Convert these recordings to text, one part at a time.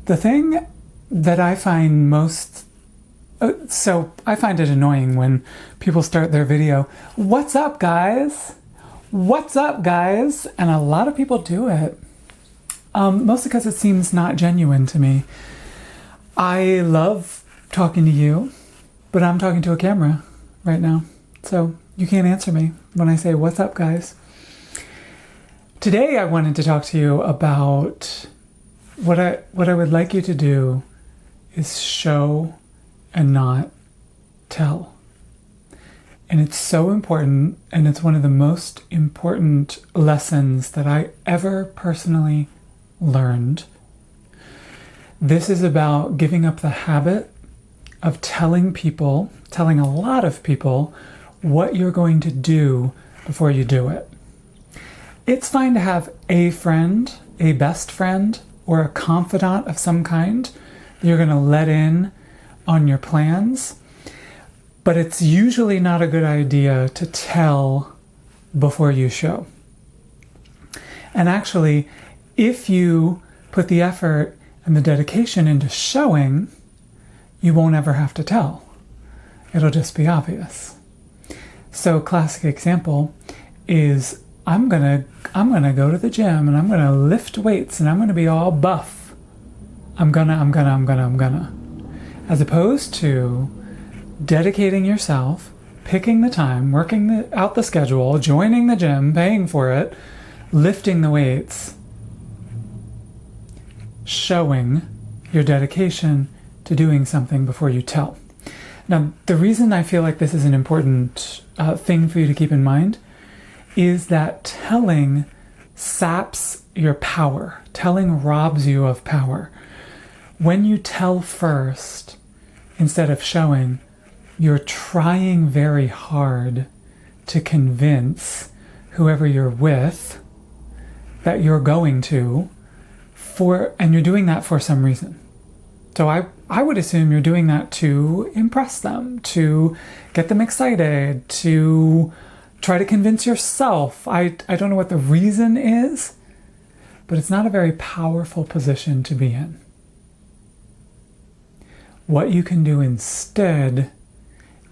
The thing that I find most... so I find it annoying when people start their video, "What's up, guys? What's up, guys?" And a lot of people do it. Mostly because it seems not genuine to me. I love talking to you, but I'm talking to a camera right now. So you can't answer me when I say, "What's up, guys?" Today I wanted to talk to you about what I would like you to do is show and not tell. And it's so important, and it's one of the most important lessons that I ever personally learned. This is about giving up the habit of telling a lot of people, what you're going to do before you do it. It's fine to have a friend, a best friend, or a confidant of some kind that you're going to let in on your plans, but it's usually not a good idea to tell before you show. And actually, if you put the effort and the dedication into showing, you won't ever have to tell. It'll just be obvious. So, classic example is I'm gonna go to the gym and I'm gonna lift weights and I'm gonna be all buff. I'm gonna. As opposed to dedicating yourself, picking the time, working out the schedule, joining the gym, paying for it, lifting the weights, showing your dedication to doing something before you tell. Now, the reason I feel like this is an important thing for you to keep in mind is that telling saps your power. Telling robs you of power. When you tell first, instead of showing, you're trying very hard to convince whoever you're with that you're going to, and you're doing that for some reason. So I would assume you're doing that to impress them, to get them excited, to try to convince yourself. I don't know what the reason is, but it's not a very powerful position to be in. What you can do instead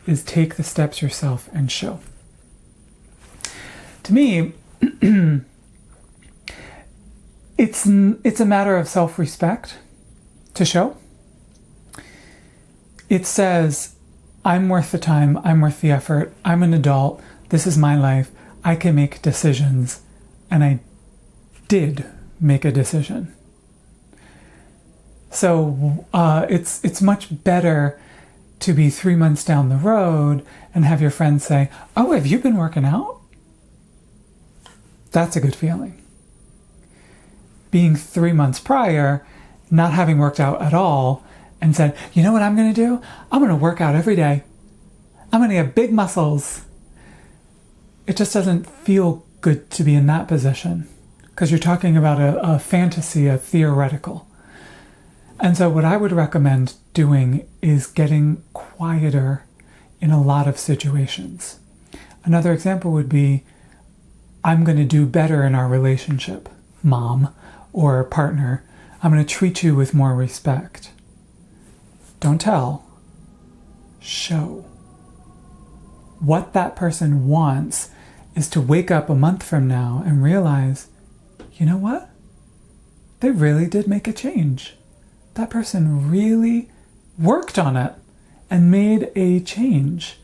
is take the steps yourself and show. To me, it's a matter of self-respect to show. It says, I'm worth the time, I'm worth the effort, I'm an adult, this is my life, I can make decisions, and I did make a decision. So it's much better to be 3 months down the road and have your friends say, "Oh, have you been working out?" That's a good feeling. Being 3 months prior, not having worked out at all, and said, "You know what I'm going to do? I'm going to work out every day. I'm going to get big muscles." It just doesn't feel good to be in that position because you're talking about a fantasy, a theoretical. And so what I would recommend doing is getting quieter in a lot of situations. Another example would be, I'm going to do better in our relationship, mom or partner. I'm going to treat you with more respect. Don't tell. Show. What that person wants is to wake up a month from now and realize, you know what? They really did make a change. That person really worked on it and made a change.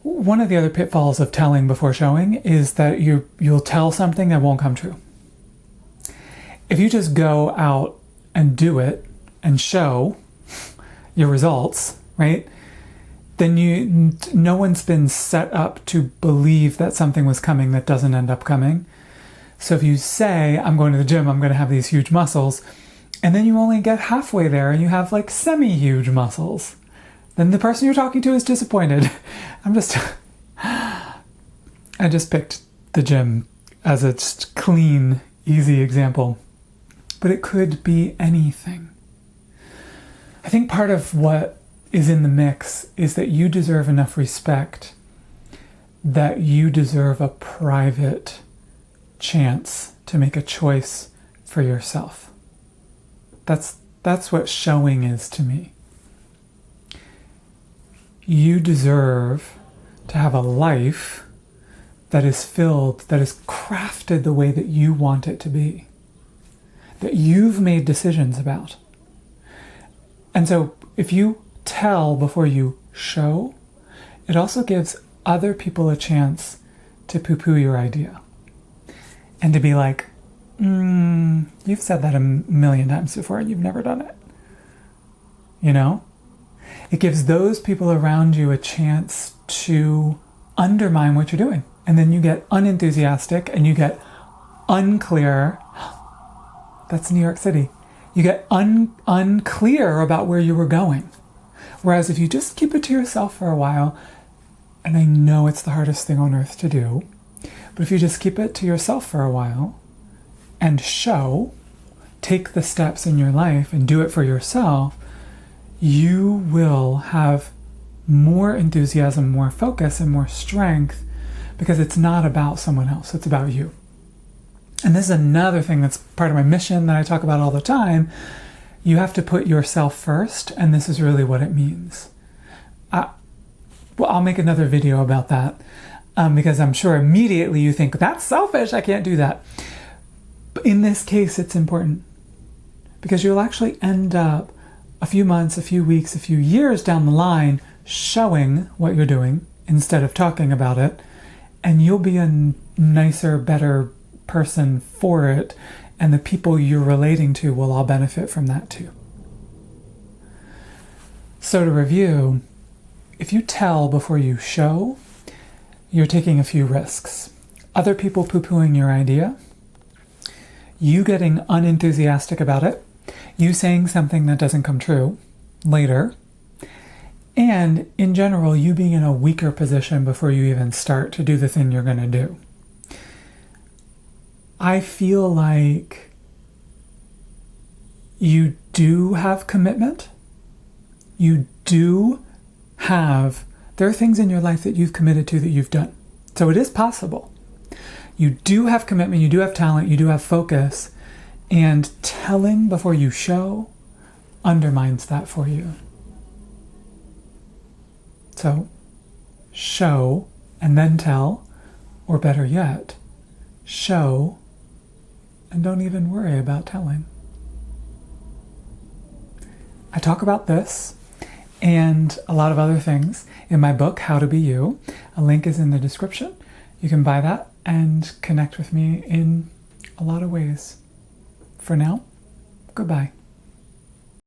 One of the other pitfalls of telling before showing is that you'll tell something that won't come true. If you just go out and do it and show your results, right? Then no one's been set up to believe that something was coming that doesn't end up coming. So if you say, I'm going to the gym, I'm going to have these huge muscles, and then you only get halfway there and you have like semi-huge muscles, then the person you're talking to is disappointed. I just picked the gym as a clean, easy example, but it could be anything. I think part of what is in the mix is that you deserve enough respect that you deserve a private chance to make a choice for yourself. That's what showing is to me. You deserve to have a life that is filled, that is crafted the way that you want it to be, that you've made decisions about. And so if you tell before you show, it also gives other people a chance to poo-poo your idea and to be like, you've said that a million times before and you've never done it. You know? It gives those people around you a chance to undermine what you're doing. And then you get unenthusiastic and you get unclear. That's New York City. You get unclear about where you were going. Whereas if you just keep it to yourself for a while, and I know it's the hardest thing on earth to do, but if you just keep it to yourself for a while and show, take the steps in your life and do it for yourself, you will have more enthusiasm, more focus, and more strength, because it's not about someone else, it's about you. And this is another thing that's part of my mission that I talk about all the time. You have to put yourself first, and this is really what it means. Well, I'll make another video about that, because I'm sure immediately you think, that's selfish, I can't do that. But in this case, it's important, because you'll actually end up a few months, a few weeks, a few years down the line showing what you're doing instead of talking about it, and you'll be a nicer, better person for it, and the people you're relating to will all benefit from that too. So to review, if you tell before you show, you're taking a few risks. Other people poo-pooing your idea, you getting unenthusiastic about it, you saying something that doesn't come true later, and in general, you being in a weaker position before you even start to do the thing you're going to do. I feel like you do have commitment. You do have, there are things in your life that you've committed to that you've done. So it is possible. You do have commitment, you do have talent, you do have focus, and telling before you show undermines that for you. So show and then tell, or better yet, show and don't even worry about telling. I talk about this and a lot of other things in my book, How to Be You. A link is in the description. You can buy that and connect with me in a lot of ways. For now, goodbye.